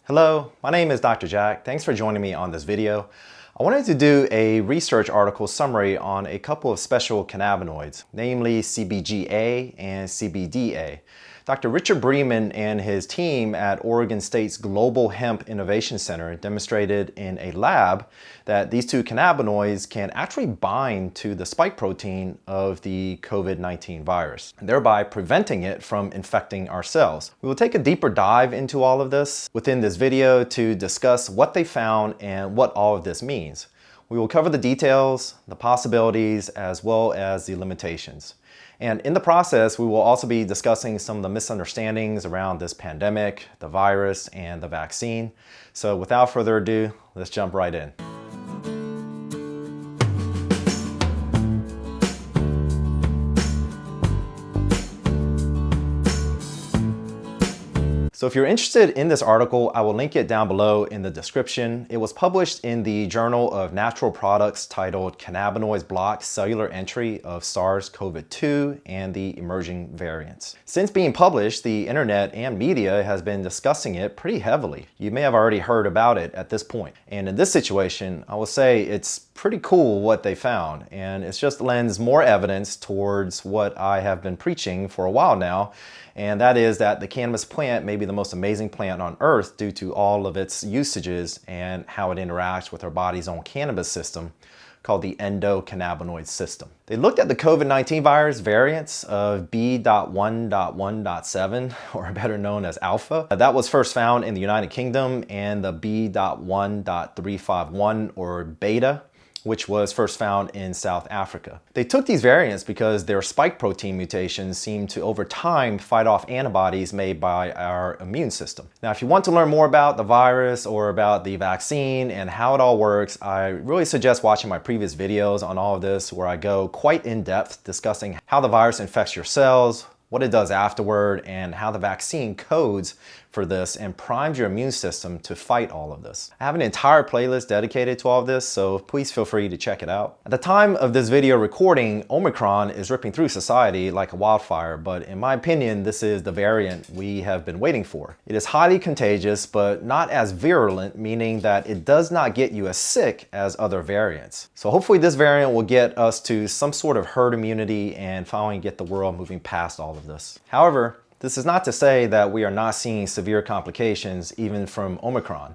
Hello, my name is Dr. Jack. Thanks for joining me on this video. I wanted to do a research article summary on a couple of special cannabinoids, namely CBGA and CBDA. Dr. Richard Breeman and his team at Oregon State's Global Hemp Innovation Center demonstrated in a lab that these two cannabinoids can actually bind to the spike protein of the COVID-19 virus, thereby preventing it from infecting our cells. We will take a deeper dive into all of this within this video to discuss what they found and what all of this means. We will cover the details, the possibilities, as well as the limitations. And in the process, we will also be discussing some of the misunderstandings around this pandemic, the virus, and the vaccine. So without further ado, let's jump right in. So if you're interested in this article, I will link it down below in the description. It was published in the Journal of Natural Products titled Cannabinoids Block Cellular Entry of SARS-CoV-2 and the Emerging Variants. Since being published, the internet and media has been discussing it pretty heavily. You may have already heard about it at this point. And in this situation, I will say it's pretty cool what they found, and it just lends more evidence towards what I have been preaching for a while now, and that is that the cannabis plant may be the most amazing plant on earth due to all of its usages and how it interacts with our body's own cannabis system called the endocannabinoid system. They looked at the COVID-19 virus variants of B.1.1.7, or better known as alpha. That was first found in the United Kingdom, and the B.1.351, or beta, which was first found in South Africa. They took these variants because their spike protein mutations seem to over time fight off antibodies made by our immune system. Now, if you want to learn more about the virus or about the vaccine and how it all works, I really suggest watching my previous videos on all of this, where I go quite in depth discussing how the virus infects your cells, what it does afterward, and how the vaccine codes for this and primes your immune system to fight all of this. I have an entire playlist dedicated to all of this, so please feel free to check it out. At the time of this video recording, Omicron is ripping through society like a wildfire, but in my opinion, this is the variant we have been waiting for. It is highly contagious, but not as virulent, meaning that it does not get you as sick as other variants. So hopefully this variant will get us to some sort of herd immunity and finally get the world moving past all of this. However, this is not to say that we are not seeing severe complications even from Omicron.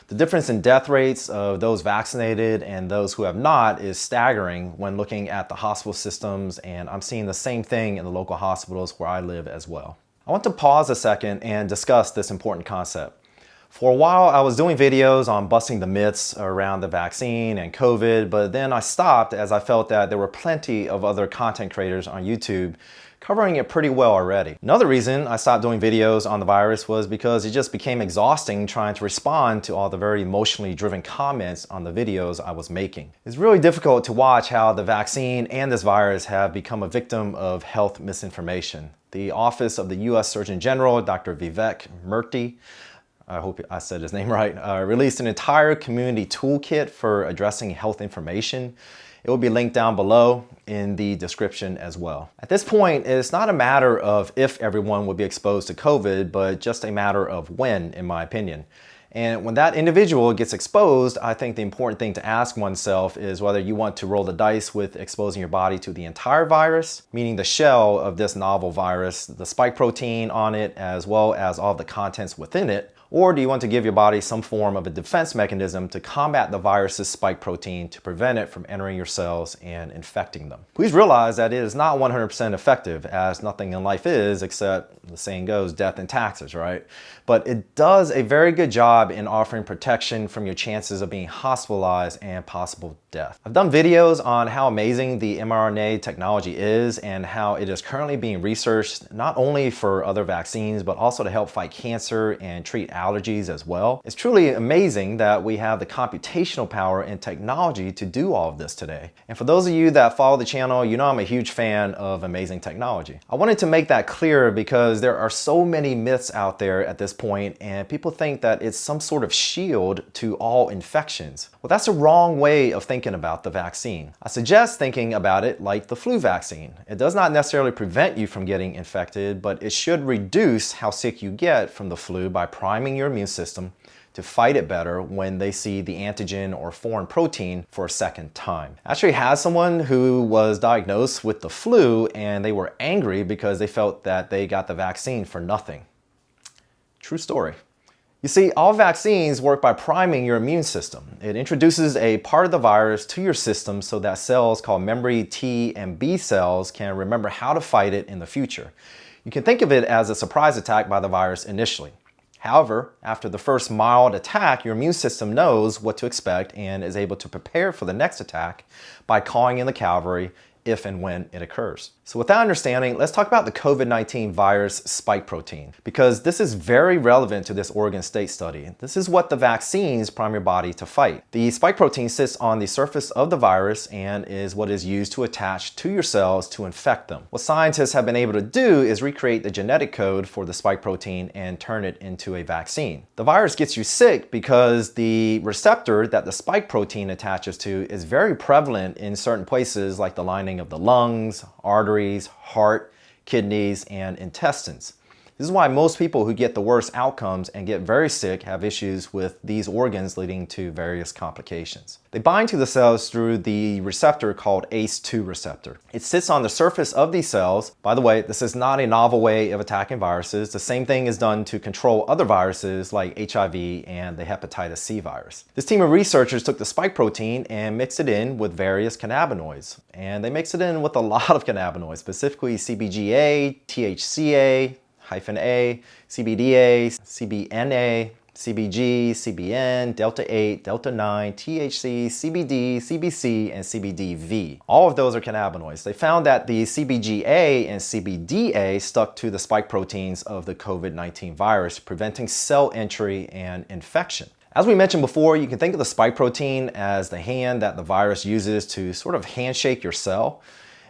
The difference in death rates of those vaccinated and those who have not is staggering when looking at the hospital systems, and I'm seeing the same thing in the local hospitals where I live as well. I want to pause a second and discuss this important concept. For a while, I was doing videos on busting the myths around the vaccine and COVID, but then I stopped as I felt that there were plenty of other content creators on YouTube covering it pretty well already. Another reason I stopped doing videos on the virus was because it just became exhausting trying to respond to all the very emotionally driven comments on the videos I was making. It's really difficult to watch how the vaccine and this virus have become a victim of health misinformation. The Office of the U.S. Surgeon General, Dr. Vivek Murthy, I hope I said his name right, released an entire community toolkit for addressing health information. It will be linked down below in the description as well. At this point, it's not a matter of if everyone will be exposed to COVID, but just a matter of when, in my opinion. And when that individual gets exposed, I think the important thing to ask oneself is whether you want to roll the dice with exposing your body to the entire virus, meaning the shell of this novel virus, the spike protein on it, as well as all the contents within it, or do you want to give your body some form of a defense mechanism to combat the virus's spike protein to prevent it from entering your cells and infecting them? Please realize that it is not 100% effective, as nothing in life is, except the saying goes, death and taxes, right? But it does a very good job in offering protection from your chances of being hospitalized and possible death. I've done videos on how amazing the mRNA technology is and how it is currently being researched not only for other vaccines, but also to help fight cancer and treat allergies as well. It's truly amazing that we have the computational power and technology to do all of this today. And for those of you that follow the channel, you know I'm a huge fan of amazing technology. I wanted to make that clear because there are so many myths out there at this point, and people think that it's some sort of shield to all infections. Well, that's a wrong way of thinking about the vaccine. I suggest thinking about it like the flu vaccine. It does not necessarily prevent you from getting infected, but it should reduce how sick you get from the flu by priming priming your immune system to fight it better when they see the antigen or foreign protein for a second time. I actually had someone who was diagnosed with the flu and they were angry because they felt that they got the vaccine for nothing. True story. You see, all vaccines work by priming your immune system. It introduces a part of the virus to your system so that cells called memory T and B cells can remember how to fight it in the future. You can think of it as a surprise attack by the virus initially. However, after the first mild attack, your immune system knows what to expect and is able to prepare for the next attack by calling in the cavalry if and when it occurs. So with that understanding, let's talk about the COVID-19 virus spike protein, because this is very relevant to this Oregon State study. This is what the vaccines prime your body to fight. The spike protein sits on the surface of the virus and is what is used to attach to your cells to infect them. What scientists have been able to do is recreate the genetic code for the spike protein and turn it into a vaccine. The virus gets you sick because the receptor that the spike protein attaches to is very prevalent in certain places like the lining of the lungs, arteries, heart, kidneys, and intestines. This is why most people who get the worst outcomes and get very sick have issues with these organs, leading to various complications. They bind to the cells through the receptor called ACE2 receptor. It sits on the surface of these cells. By the way, this is not a novel way of attacking viruses. The same thing is done to control other viruses like HIV and the hepatitis C virus. This team of researchers took the spike protein and mixed it in with various cannabinoids. And they mixed it in with a lot of cannabinoids, specifically CBGA, THCA, -A, CBDA, CBNA, CBG, CBN, Delta 8, Delta 9, THC, CBD, CBC, and CBDV. All of those are cannabinoids. They found that the CBGA and CBDA stuck to the spike proteins of the COVID-19 virus, preventing cell entry and infection. As we mentioned before, you can think of the spike protein as the hand that the virus uses to sort of handshake your cell.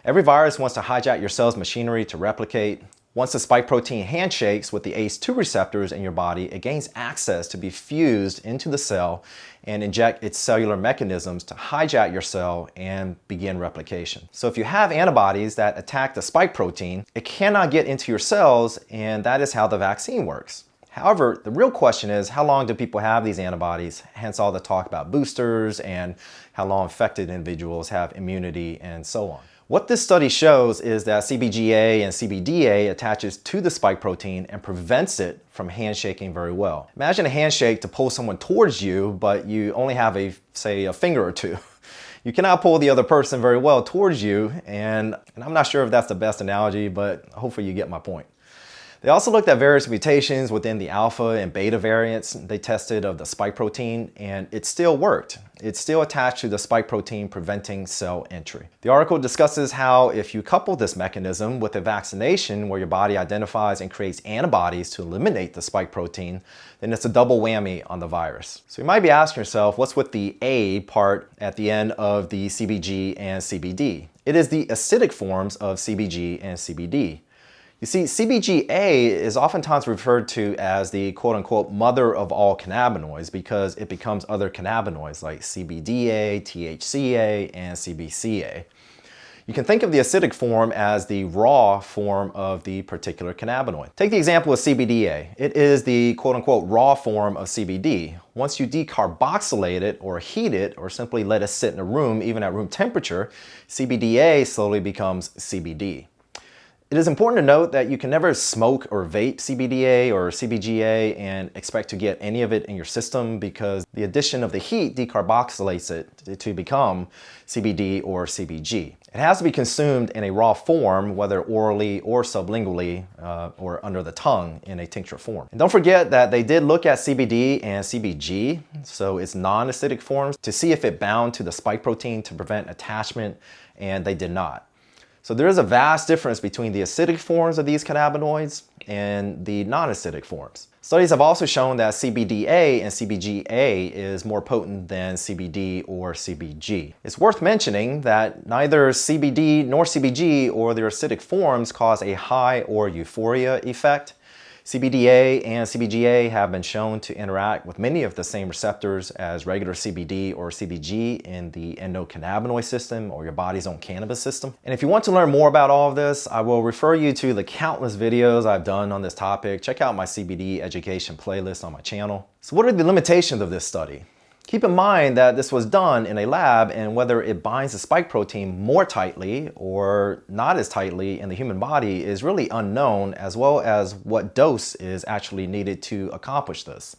Every virus wants to hijack your cell's machinery to replicate. Once the spike protein handshakes with the ACE2 receptors in your body, it gains access to be fused into the cell and inject its cellular mechanisms to hijack your cell and begin replication. So if you have antibodies that attack the spike protein, it cannot get into your cells, and that is how the vaccine works. However, the real question is, how long do people have these antibodies? Hence all the talk about boosters and how long infected individuals have immunity and so on. What this study shows is that CBGA and CBDA attaches to the spike protein and prevents it from handshaking very well. Imagine a handshake to pull someone towards you, but you only have say a finger or two. You cannot pull the other person very well towards you, and I'm not sure if that's the best analogy, but hopefully you get my point. They also looked at various mutations within the alpha and beta variants they tested of the spike protein, and it still worked. It's still attached to the spike protein, preventing cell entry. The article discusses how if you couple this mechanism with a vaccination where your body identifies and creates antibodies to eliminate the spike protein, then it's a double whammy on the virus. So you might be asking yourself, what's with the A part at the end of the CBG and CBD? It is the acidic forms of CBG and CBD. You see, CBGA is oftentimes referred to as the quote-unquote mother of all cannabinoids because it becomes other cannabinoids like CBDA, THCA, and CBCA. You can think of the acidic form as the raw form of the particular cannabinoid. Take the example of CBDA. It is the quote-unquote raw form of CBD. Once you decarboxylate it or heat it or simply let it sit in a room, even at room temperature, CBDA slowly becomes CBD. It is important to note that you can never smoke or vape CBDA or CBGA and expect to get any of it in your system because the addition of the heat decarboxylates it to become CBD or CBG. It has to be consumed in a raw form, whether orally or sublingually or under the tongue in a tincture form. And don't forget that they did look at CBD and CBG, so its non-acidic forms, to see if it bound to the spike protein to prevent attachment, and they did not. So there is a vast difference between the acidic forms of these cannabinoids and the non-acidic forms. Studies have also shown that CBDA and CBGA is more potent than CBD or CBG. It's worth mentioning that neither CBD nor CBG or their acidic forms cause a high or euphoria effect. CBDA and CBGA have been shown to interact with many of the same receptors as regular CBD or CBG in the endocannabinoid system or your body's own cannabis system. And if you want to learn more about all of this, I will refer you to the countless videos I've done on this topic. Check out my CBD education playlist on my channel. So what are the limitations of this study? Keep in mind that this was done in a lab, and whether it binds the spike protein more tightly or not as tightly in the human body is really unknown, as well as what dose is actually needed to accomplish this.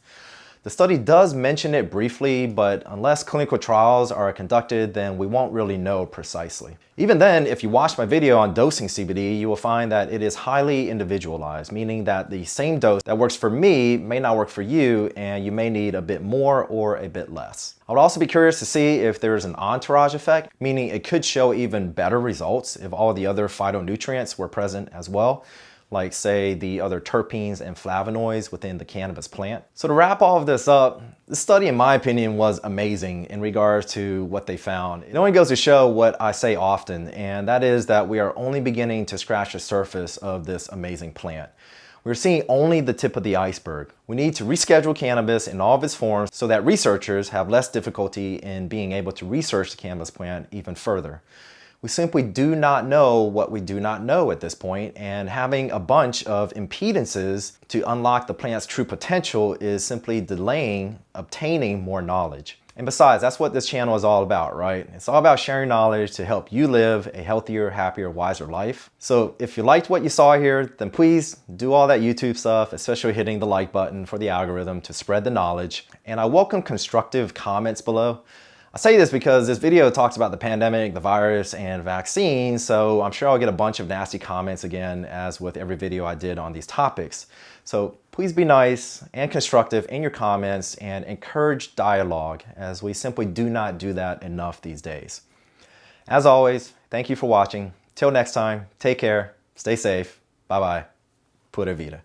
The study does mention it briefly, but unless clinical trials are conducted, then we won't really know precisely. Even then, if you watch my video on dosing CBD, you will find that it is highly individualized, meaning that the same dose that works for me may not work for you, and you may need a bit more or a bit less. I would also be curious to see if there's an entourage effect, meaning it could show even better results if all the other phytonutrients were present as well, like say the other terpenes and flavonoids within the cannabis plant. So to wrap all of this up, this study in my opinion was amazing in regards to what they found. It only goes to show what I say often, and that is that we are only beginning to scratch the surface of this amazing plant. We're seeing only the tip of the iceberg. We need to reschedule cannabis in all of its forms so that researchers have less difficulty in being able to research the cannabis plant even further. We simply do not know what we do not know at this point, and having a bunch of impedances to unlock the plant's true potential is simply delaying obtaining more knowledge. And besides, that's what this channel is all about, right? It's all about sharing knowledge to help you live a healthier, happier, wiser life. So if you liked what you saw here, then please do all that YouTube stuff, especially hitting the like button for the algorithm to spread the knowledge. And I welcome constructive comments below. I say this because this video talks about the pandemic, the virus, and vaccines, so I'm sure I'll get a bunch of nasty comments again, as with every video I did on these topics. So please be nice and constructive in your comments and encourage dialogue, as we simply do not do that enough these days. As always, thank you for watching. Till next time, take care, stay safe, bye-bye, Pura Vida.